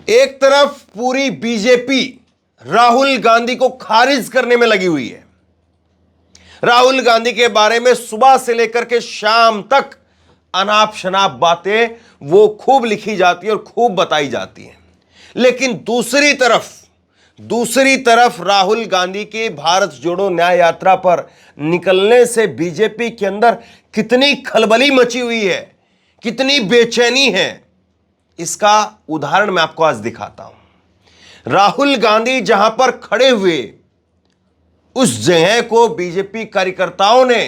एक तरफ पूरी बीजेपी राहुल गांधी को खारिज करने में लगी हुई है। राहुल गांधी के बारे में सुबह से लेकर के शाम तक अनाप शनाप बातें वो खूब लिखी जाती है और खूब बताई जाती हैं। लेकिन दूसरी तरफ राहुल गांधी की भारत जोड़ो न्याय यात्रा पर निकलने से बीजेपी के अंदर कितनी खलबली मची हुई है, कितनी बेचैनी है, इसका उदाहरण मैं आपको आज दिखाता हूं। राहुल गांधी जहां पर खड़े हुए उस जगह को बीजेपी कार्यकर्ताओं ने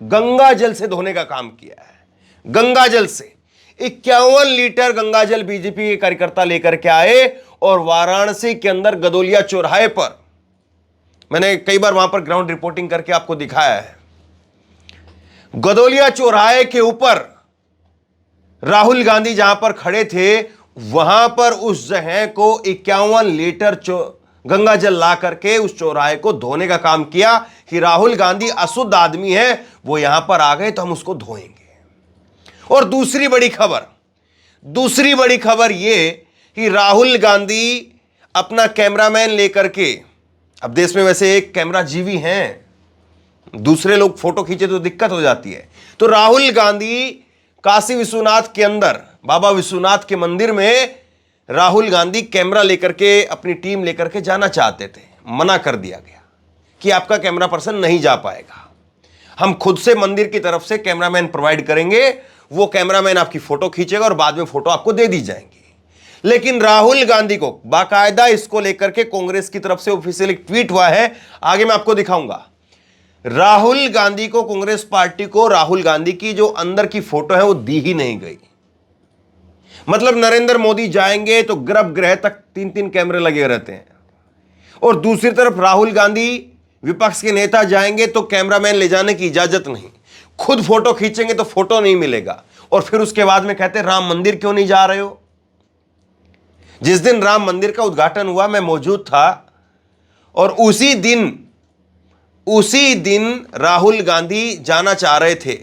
गंगा जल से धोने का काम किया है। गंगा जल से 51 लीटर गंगा जल बीजेपी के कार्यकर्ता लेकर के आए और वाराणसी के अंदर गदोलिया चौराहे पर, मैंने कई बार वहां पर ग्राउंड रिपोर्टिंग करके आपको दिखाया है, गदोलिया चौराहे के ऊपर राहुल गांधी जहां पर खड़े थे वहां पर उस जगह को 51 लीटर गंगा जल ला करके उस चौराहे को धोने का काम किया कि राहुल गांधी अशुद्ध आदमी है, वो यहां पर आ गए तो हम उसको धोएंगे। और दूसरी बड़ी खबर यह कि राहुल गांधी अपना कैमरामैन लेकर के, अब देश में वैसे एक कैमरा जीवी हैं, दूसरे लोग फोटो खींचे तो दिक्कत हो जाती है, तो राहुल गांधी काशी विश्वनाथ के अंदर बाबा विश्वनाथ के मंदिर में राहुल गांधी कैमरा लेकर के अपनी टीम लेकर के जाना चाहते थे। मना कर दिया गया कि आपका कैमरा पर्सन नहीं जा पाएगा, हम खुद से मंदिर की तरफ से कैमरामैन प्रोवाइड करेंगे, वो कैमरामैन आपकी फोटो खींचेगा और बाद में फोटो आपको दे दी जाएंगी। लेकिन राहुल गांधी को बाकायदा इसको लेकर के कांग्रेस की तरफ से ऑफिशियल एक ट्वीट हुआ है, आगे मैं आपको दिखाऊंगा। राहुल गांधी को, कांग्रेस पार्टी को राहुल गांधी की जो अंदर की फोटो है वो दी ही नहीं गई। मतलब नरेंद्र मोदी जाएंगे तो गर्भगृह तक 3-3 कैमरे लगे रहते हैं, और दूसरी तरफ राहुल गांधी विपक्ष के नेता जाएंगे तो कैमरामैन ले जाने की इजाजत नहीं, खुद फोटो खींचेंगे तो फोटो नहीं मिलेगा। और फिर उसके बाद में कहते हैं राम मंदिर क्यों नहीं जा रहे हो। जिस दिन राम मंदिर का उद्घाटन हुआ मैं मौजूद था, और उसी दिन राहुल गांधी जाना चाह रहे थे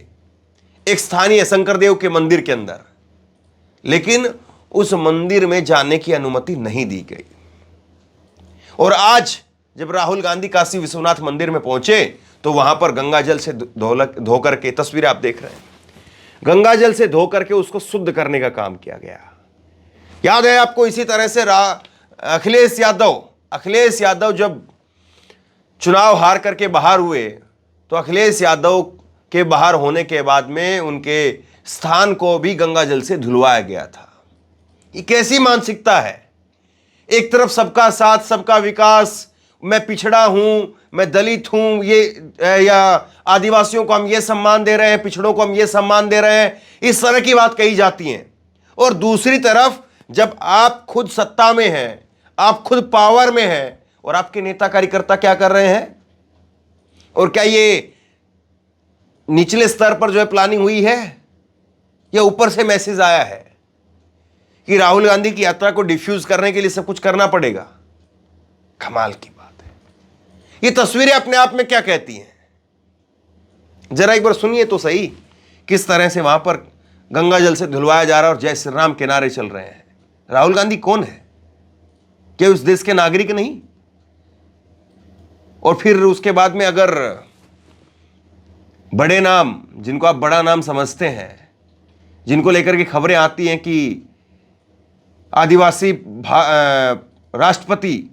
एक स्थानीय शंकरदेव के मंदिर के अंदर, लेकिन उस मंदिर में जाने की अनुमति नहीं दी गई। और आज जब राहुल गांधी काशी विश्वनाथ मंदिर में पहुंचे तो वहां पर गंगा जल से धो करके, तस्वीरें आप देख रहे हैं, गंगा जल से धो करके उसको शुद्ध करने का काम किया गया। याद है आपको, इसी तरह से अखिलेश यादव जब चुनाव हार करके बाहर हुए तो अखिलेश यादव के बाहर होने के बाद में उनके स्थान को भी गंगा जल से धुलवाया गया था। ये कैसी मानसिकता है, एक तरफ सबका साथ सबका विकास, मैं पिछड़ा हूं, मैं दलित हूं, ये या आदिवासियों को हम ये सम्मान दे रहे हैं, पिछड़ों को हम ये सम्मान दे रहे हैं, इस तरह की बात कही जाती है। और दूसरी तरफ जब आप खुद सत्ता में हैं, आप खुद पावर में हैं, और आपके नेता कार्यकर्ता क्या कर रहे हैं, और क्या ये निचले स्तर पर जो है प्लानिंग हुई है या ऊपर से मैसेज आया है कि राहुल गांधी की यात्रा को डिफ्यूज करने के लिए सब कुछ करना पड़ेगा। कमाल की बात है। ये तस्वीरें अपने आप में क्या कहती हैं, जरा एक बार सुनिए तो सही, किस तरह से वहां पर गंगा जल से धुलवाया जा रहा है और जय श्री राम के नारे चल रहे हैं। राहुल गांधी कौन है, क्या उस देश के नागरिक नहीं? और फिर उसके बाद में अगर बड़े नाम, जिनको आप बड़ा नाम समझते हैं, जिनको लेकर के खबरें आती हैं कि आदिवासी राष्ट्रपति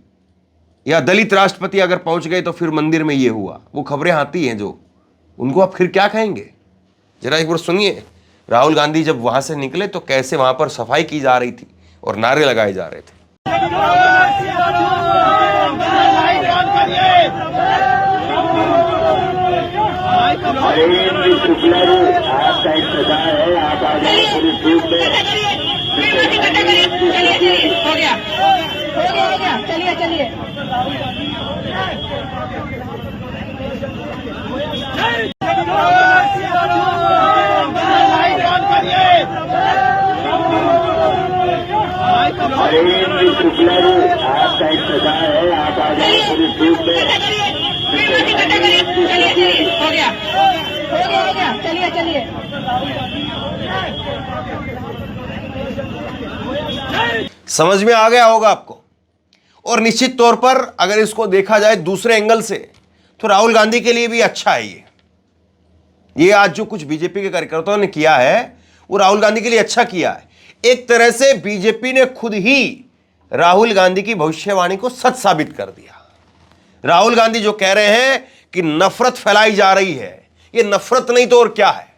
या दलित राष्ट्रपति अगर पहुंच गए तो फिर मंदिर में ये हुआ, वो खबरें आती हैं जो, उनको आप फिर क्या कहेंगे? जरा एक बार सुनिए, राहुल गांधी जब वहां से निकले तो कैसे वहां पर सफाई की जा रही थी और नारे लगाए जा रहे थे। आपका इंतजार है, आप आ जाए पूरी टीम में। हो गया, चलिए। आपका इंतजार है, आप आ जाए पूरी टीम में। हो गया, चलिए। समझ में आ गया होगा आपको। और निश्चित तौर पर अगर इसको देखा जाए दूसरे एंगल से तो राहुल गांधी के लिए भी अच्छा है ये आज जो कुछ बीजेपी के कार्यकर्ताओं ने किया है वो राहुल गांधी के लिए अच्छा किया है। एक तरह से बीजेपी ने खुद ही राहुल गांधी की भविष्यवाणी को सच साबित कर दिया। राहुल गांधी जो कह रहे हैं कि नफरत फैलाई जा रही है, ये नफरत नहीं तो और क्या है।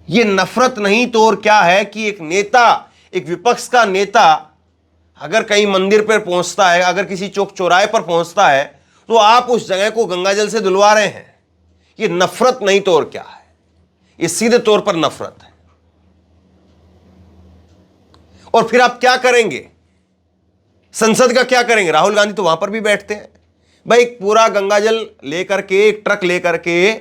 ये नफरत नहीं तो और क्या है कि एक नेता, एक विपक्ष का नेता अगर कहीं मंदिर पर पहुंचता है, अगर किसी चौक चौराहे पर पहुंचता है तो आप उस जगह को गंगाजल से धुलवा रहे हैं। ये नफरत नहीं तो और क्या है, ये सीधे तौर पर नफरत है। और फिर आप क्या करेंगे, संसद का क्या करेंगे? राहुल गांधी तो वहां पर भी बैठते हैं भाई, पूरा गंगाजल लेकर के, एक ट्रक लेकर के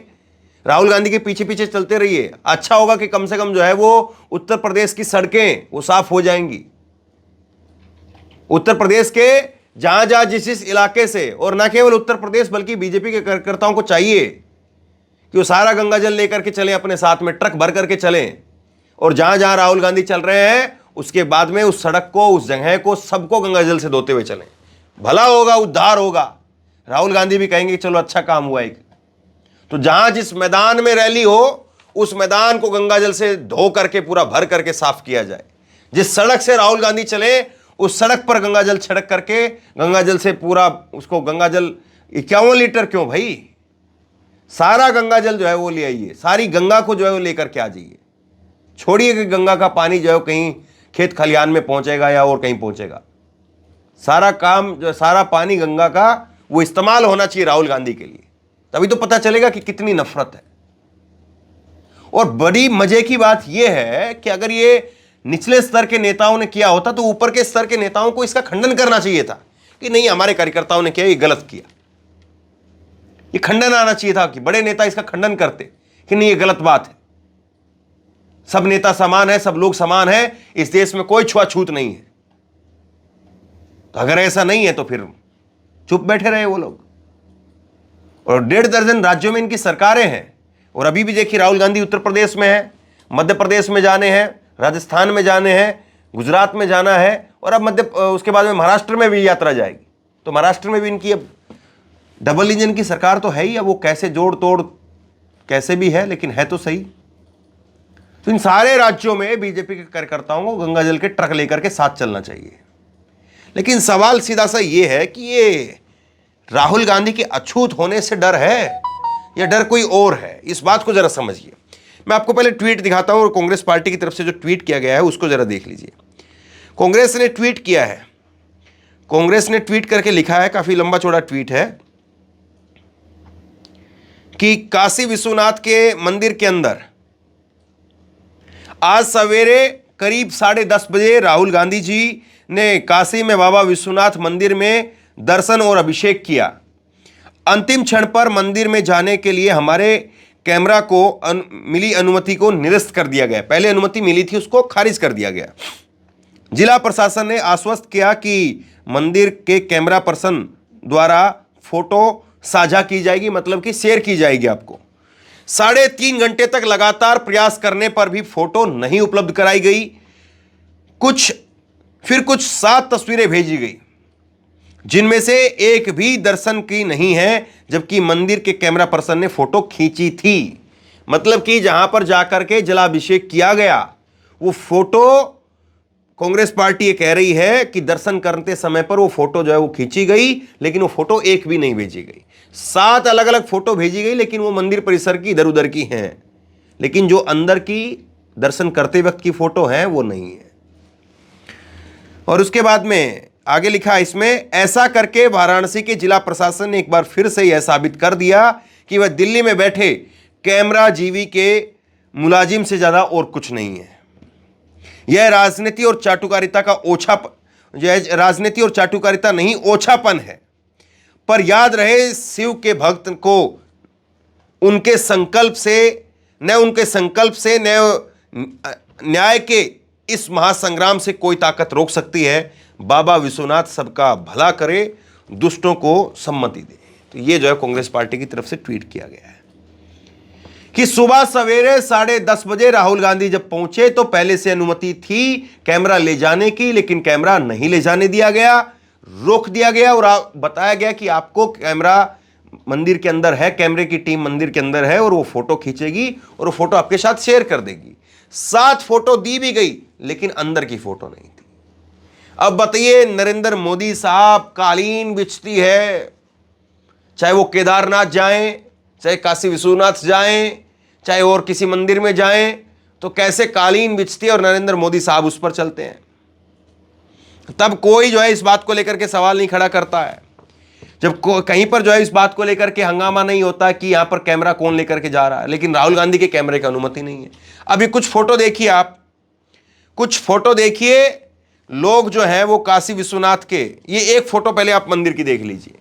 राहुल गांधी के पीछे पीछे चलते रहिए। अच्छा होगा कि कम से कम जो है वो उत्तर प्रदेश की सड़कें वो साफ हो जाएंगी। उत्तर प्रदेश के जहां जहां जिस इलाके से, और ना केवल उत्तर प्रदेश बल्कि बीजेपी के कार्यकर्ताओं को चाहिए कि वो सारा गंगाजल लेकर के चलें, अपने साथ में ट्रक भर करके चलें, और जहां जहां राहुल गांधी चल रहे हैं उसके बाद में उस सड़क को, उस जगह को, सबको गंगाजल से धोते हुए चलें। भला होगा, उद्धार होगा। राहुल गांधी भी कहेंगे चलो अच्छा काम हुआ एक। तो जहां जिस मैदान में रैली हो उस मैदान को गंगाजल से धो करके पूरा भर करके साफ किया जाए। जिस सड़क से राहुल गांधी चले उस सड़क पर गंगाजल छिड़क करके, गंगाजल से पूरा उसको, गंगाजल 51 लीटर क्यों भाई, सारा गंगाजल जो है वो ले आइए, सारी गंगा को जो है वो लेकर के आ जाइए। छोड़िए कि गंगा का पानी जो है कहीं खेत खलिहान में पहुंचेगा या और कहीं पहुंचेगा। सारा काम जो, सारा पानी गंगा का वो इस्तेमाल होना चाहिए राहुल गांधी के लिए, तभी तो पता चलेगा कि कितनी नफरत है। और बड़ी मजे की बात यह है कि अगर ये निचले स्तर के नेताओं ने किया होता तो ऊपर के स्तर के नेताओं को इसका खंडन करना चाहिए था कि नहीं, हमारे कार्यकर्ताओं ने किया, ये गलत किया। ये खंडन आना चाहिए था कि बड़े नेता इसका खंडन करते कि नहीं, ये गलत बात है, सब नेता समान है, सब लोग समान है, इस देश में कोई छुआछूत नहीं है। तो अगर ऐसा नहीं है तो फिर चुप बैठे रहे वो लोग। और 1.5 दर्जन राज्यों में इनकी सरकारें हैं, और अभी भी देखिए राहुल गांधी उत्तर प्रदेश में है, मध्य प्रदेश में जाने हैं, राजस्थान में जाने हैं, गुजरात में जाना है, और अब उसके बाद में महाराष्ट्र में भी यात्रा जाएगी। तो महाराष्ट्र में भी इनकी अब डबल इंजन की सरकार तो है ही। अब वो कैसे जोड़ तोड़ कैसे भी है, लेकिन है तो सही। तो इन सारे राज्यों में बीजेपी के कार्यकर्ताओं को गंगाजल के ट्रक लेकर के साथ चलना चाहिए। लेकिन सवाल सीधा सा ये है कि ये राहुल गांधी के अछूत होने से डर है या डर कोई और है, इस बात को जरा समझिए। मैं आपको पहले ट्वीट दिखाता हूं, और कांग्रेस पार्टी की तरफ से जो ट्वीट किया गया है उसको जरा देख लीजिए। कांग्रेस ने ट्वीट किया है, कांग्रेस ने ट्वीट करके लिखा है, काफी लंबा चौड़ा ट्वीट है, कि काशी विश्वनाथ के मंदिर के अंदर आज सवेरे करीब 10:30 बजे राहुल गांधी जी ने काशी में बाबा विश्वनाथ मंदिर में दर्शन और अभिषेक किया। अंतिम क्षण पर मंदिर में जाने के लिए हमारे कैमरा को मिली अनुमति को निरस्त कर दिया गया। पहले अनुमति मिली थी, उसको खारिज कर दिया गया। जिला प्रशासन ने आश्वस्त किया कि मंदिर के कैमरा पर्सन द्वारा फोटो साझा की जाएगी, मतलब कि शेयर की जाएगी आपको। 3.5 घंटे तक लगातार प्रयास करने पर भी फोटो नहीं उपलब्ध कराई गई। फिर कुछ 7 तस्वीरें भेजी गई, जिनमें से एक भी दर्शन की नहीं है, जबकि मंदिर के कैमरा पर्सन ने फोटो खींची थी। मतलब कि जहां पर जाकर के जलाभिषेक किया गया वो फोटो, कांग्रेस पार्टी ये कह रही है कि दर्शन करते समय पर वो फोटो जो है वो खींची गई, लेकिन वो फोटो एक भी नहीं भेजी गई। 7 अलग अलग फोटो भेजी गई, लेकिन वो मंदिर परिसर की इधर उधर की हैं, लेकिन जो अंदर की दर्शन करते वक्त की फोटो है वो नहीं है। और उसके बाद में आगे लिखा इसमें, ऐसा करके वाराणसी के जिला प्रशासन ने एक बार फिर से यह साबित कर दिया कि वह दिल्ली में बैठे कैमरा जीवी के मुलाजिम से ज्यादा और कुछ नहीं है। यह राजनीति और चाटुकारिता का राजनीति और चाटुकारिता नहीं, ओछापन है। पर याद रहे, शिव के भक्त को उनके संकल्प से न्याय के इस महासंग्राम से कोई ताकत रोक सकती है। बाबा विश्वनाथ सबका भला करे, दुष्टों को सम्मति दे। तो ये जो है कांग्रेस पार्टी की तरफ से ट्वीट किया गया है। कि सुबह सवेरे 10:30 बजे राहुल गांधी जब पहुंचे तो पहले से अनुमति थी कैमरा ले जाने की, लेकिन कैमरा नहीं ले जाने दिया गया, रोक दिया गया और बताया गया कि आपको कैमरा मंदिर के अंदर है, कैमरे की टीम मंदिर के अंदर है और वो फोटो खींचेगी और वो फोटो आपके साथ शेयर कर देगी। 7 फोटो दी भी गई, लेकिन अंदर की फोटो नहीं थी। अब बताइए, नरेंद्र मोदी साहब कालीन बिछती है, चाहे वो केदारनाथ जाएं, चाहे काशी विश्वनाथ जाएं, चाहे और किसी मंदिर में जाएं, तो कैसे कालीन बिछती है और नरेंद्र मोदी साहब उस पर चलते हैं। तब कोई जो है इस बात को लेकर के सवाल नहीं खड़ा करता है। जब कहीं पर जो है इस बात को लेकर के हंगामा नहीं होता कि यहां पर कैमरा कौन लेकर के जा रहा है, लेकिन राहुल गांधी के कैमरे की अनुमति नहीं है। अभी कुछ फोटो देखिए, आप कुछ फोटो देखिए, लोग जो है वो काशी विश्वनाथ के, ये एक फोटो पहले आप मंदिर की देख लीजिए,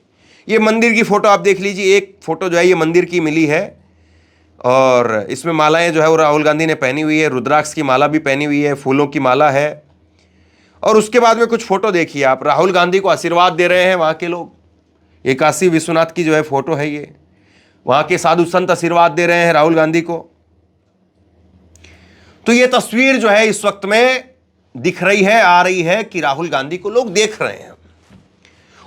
ये मंदिर की फोटो आप देख लीजिए। एक फोटो जो है ये मंदिर की मिली है और इसमें मालाएं जो है वो राहुल गांधी ने पहनी हुई है, रुद्राक्ष की माला भी पहनी हुई है, फूलों की माला है। और उसके बाद में कुछ फोटो देखिए आप, राहुल गांधी को आशीर्वाद दे रहे हैं वहां के लोग। ये काशी विश्वनाथ की जो है फोटो है, ये वहां के साधु संत आशीर्वाद दे रहे हैं राहुल गांधी को। तो ये तस्वीर जो है इस वक्त में दिख रही है, आ रही है कि राहुल गांधी को लोग देख रहे हैं।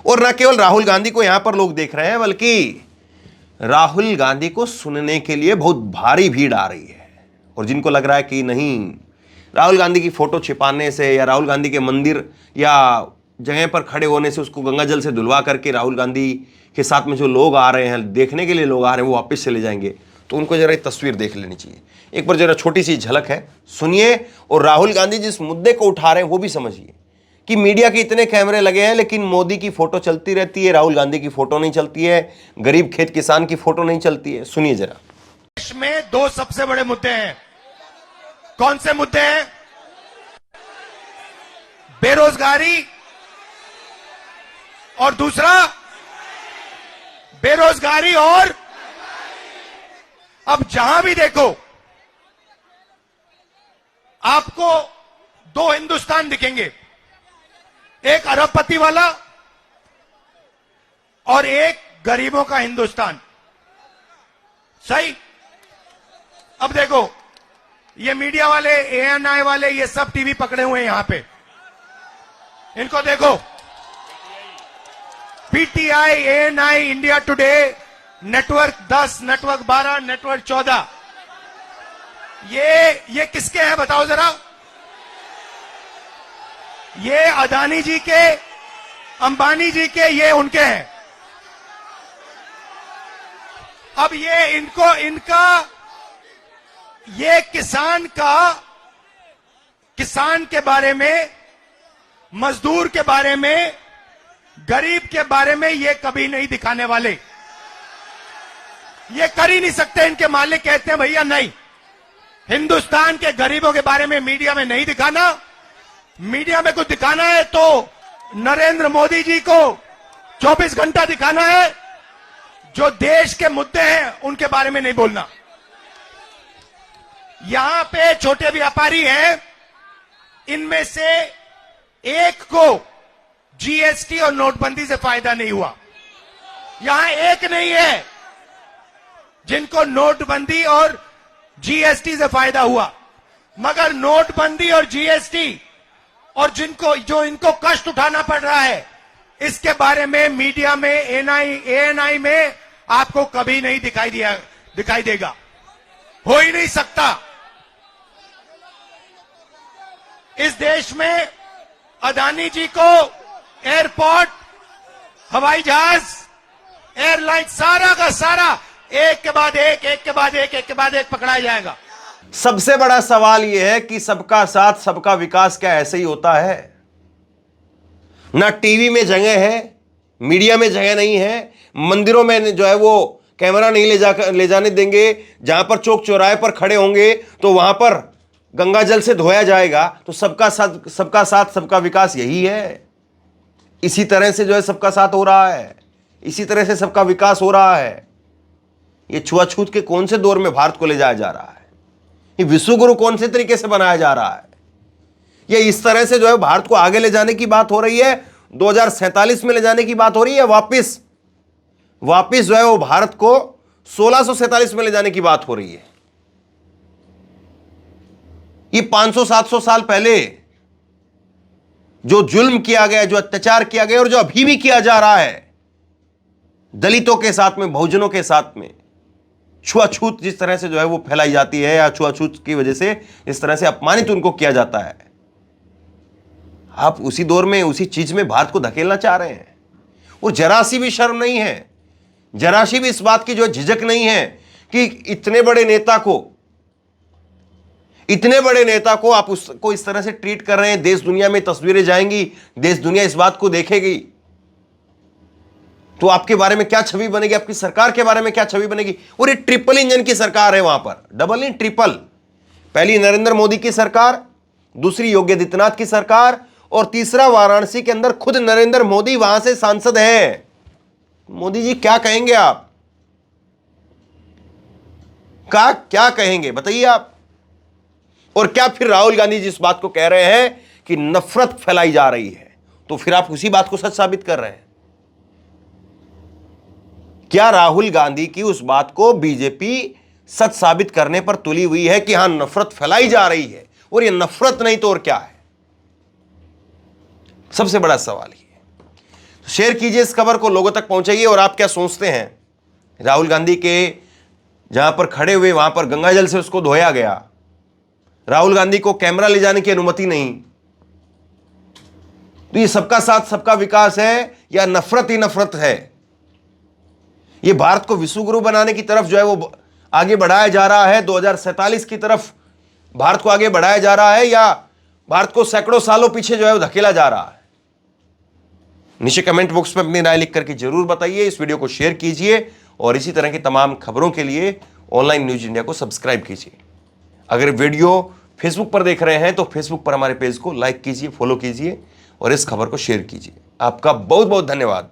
और न केवल राहुल गांधी को यहां पर लोग देख रहे हैं, बल्कि राहुल गांधी को सुनने के लिए बहुत भारी भीड़ आ रही है। और जिनको लग रहा है कि नहीं, राहुल गांधी की फोटो छिपाने से या राहुल गांधी के मंदिर या जगह पर खड़े होने से, उसको गंगा जल से धुलवा करके राहुल गांधी के साथ में जो लोग आ रहे हैं, देखने के लिए लोग आ रहे हैं, वो वापस चले जाएंगे, तो उनको जरा तस्वीर देख लेनी चाहिए। एक बार जरा छोटी सी झलक है, सुनिए। और राहुल गांधी जिस मुद्दे को उठा रहे हैं वो भी समझिए कि मीडिया के इतने कैमरे लगे हैं, लेकिन मोदी की फोटो चलती रहती है, राहुल गांधी की फोटो नहीं चलती है, गरीब खेत किसान की फोटो नहीं चलती है। सुनिए जरा। देश में 2 सबसे बड़े मुद्दे हैं। कौन से मुद्दे हैं? बेरोजगारी और दूसरा बेरोजगारी। और अब जहां भी देखो आपको 2 हिंदुस्तान दिखेंगे, एक अरबपति वाला और एक गरीबों का हिंदुस्तान। सही? अब देखो, ये मीडिया वाले, एएनआई वाले, ये सब टीवी पकड़े हुए हैं यहां पे, इनको देखो। PTI, ANI, India today, network 10, network 12, network 14, ये किसके हैं बताओ जरा? ये अदानी जी के, अंबानी जी के, ये उनके हैं। अब ये इनका ये किसान के बारे में, मजदूर के बारे में, गरीब के बारे में ये कभी नहीं दिखाने वाले। ये कर ही नहीं सकते। इनके मालिक कहते हैं भैया नहीं, हिंदुस्तान के गरीबों के बारे में मीडिया में नहीं दिखाना। मीडिया में कुछ दिखाना है तो नरेंद्र मोदी जी को 24 घंटा दिखाना है। जो देश के मुद्दे हैं उनके बारे में नहीं बोलना। यहां पे छोटे व्यापारी हैं, इनमें से एक को जीएसटी और नोटबंदी से फायदा नहीं हुआ। यहां एक नहीं है जिनको नोटबंदी और जीएसटी से फायदा हुआ, मगर नोटबंदी और जीएसटी और जो इनको कष्ट उठाना पड़ रहा है, इसके बारे में मीडिया में, एएनआई में आपको कभी नहीं दिखाई देगा। हो ही नहीं सकता। इस देश में अदानी जी को एयरपोर्ट, हवाई जहाज, एयरलाइन, सारा का सारा एक के बाद एक पकड़ाया जाएगा। सबसे बड़ा सवाल यह है कि सबका साथ सबका विकास क्या ऐसे ही होता है? ना टीवी में जगह है, मीडिया में जगह नहीं है, मंदिरों में जो है वो कैमरा नहीं ले जाने देंगे। जहां पर चौक चौराहे पर खड़े होंगे तो वहां पर गंगा जल से धोया जाएगा। तो सबका साथ सबका विकास यही है। इसी तरह से जो है सबका साथ हो रहा है, इसी तरह से सबका विकास हो रहा है। ये छुआछूत के कौन से दौर में भारत को ले जाया जा रहा है? ये विश्वगुरु कौन से तरीके से बनाया जा रहा है? ये इस तरह से जो है भारत को आगे ले जाने की बात हो रही है, 2047 में ले जाने की बात हो रही है, वापिस जो है वो भारत को 1647 में ले जाने की बात हो रही है। ये 500-700 साल पहले जो जुल्म किया गया, जो अत्याचार किया गया और जो अभी भी किया जा रहा है दलितों के साथ में, बहुजनों के साथ में, छुआछूत जिस तरह से जो है वो फैलाई जाती है, या छुआछूत की वजह से इस तरह से अपमानित उनको किया जाता है, आप उसी दौर में, उसी चीज में भारत को धकेलना चाह रहे हैं। और जरा सी भी शर्म नहीं है, जरा सी भी इस बात की जो झिझक नहीं है कि इतने बड़े नेता को आप उसको इस तरह से ट्रीट कर रहे हैं। देश दुनिया में तस्वीरें जाएंगी, देश दुनिया इस बात को देखेगी, तो आपके बारे में क्या छवि बनेगी, आपकी सरकार के बारे में क्या छवि बनेगी। और ये ट्रिपल इंजन की सरकार है वहां पर, डबल नहीं ट्रिपल। पहली नरेंद्र मोदी की सरकार, दूसरी योगी आदित्यनाथ की सरकार, और तीसरा वाराणसी के अंदर खुद नरेंद्र मोदी वहां से सांसद हैं। मोदी जी क्या कहेंगे आप, क्या कहेंगे बताइए आप। और क्या फिर राहुल गांधी जी इस बात को कह रहे हैं कि नफरत फैलाई जा रही है, तो फिर आप उसी बात को सच साबित कर रहे हैं। क्या राहुल गांधी की उस बात को बीजेपी सच साबित करने पर तुली हुई है कि हां नफरत फैलाई जा रही है, और ये नफरत नहीं तो और क्या है, सबसे बड़ा सवाल ये है। तो शेयर कीजिए इस खबर को, लोगों तक पहुंचाइए। और आप क्या सोचते हैं, राहुल गांधी के जहां पर खड़े हुए वहां पर गंगाजल से उसको धोया गया, राहुल गांधी को कैमरा ले जाने की अनुमति नहीं, तो ये सबका साथ सबका विकास है या नफरत ही नफरत है। ये भारत को विश्व गुरु बनाने की तरफ जो है वो आगे बढ़ाया जा रहा है, 2047 की तरफ भारत को आगे बढ़ाया जा रहा है, या भारत को सैकड़ों सालों पीछे जो है वो धकेला जा रहा है। नीचे कमेंट बॉक्स में अपनी राय लिख करके जरूर बताइए। इस वीडियो को शेयर कीजिए और इसी तरह की तमाम खबरों के लिए ऑनलाइन न्यूज इंडिया को सब्सक्राइब कीजिए। अगर वीडियो फेसबुक पर देख रहे हैं तो फेसबुक पर हमारे पेज को लाइक कीजिए, फॉलो कीजिए और इस खबर को शेयर कीजिए। आपका बहुत बहुत धन्यवाद।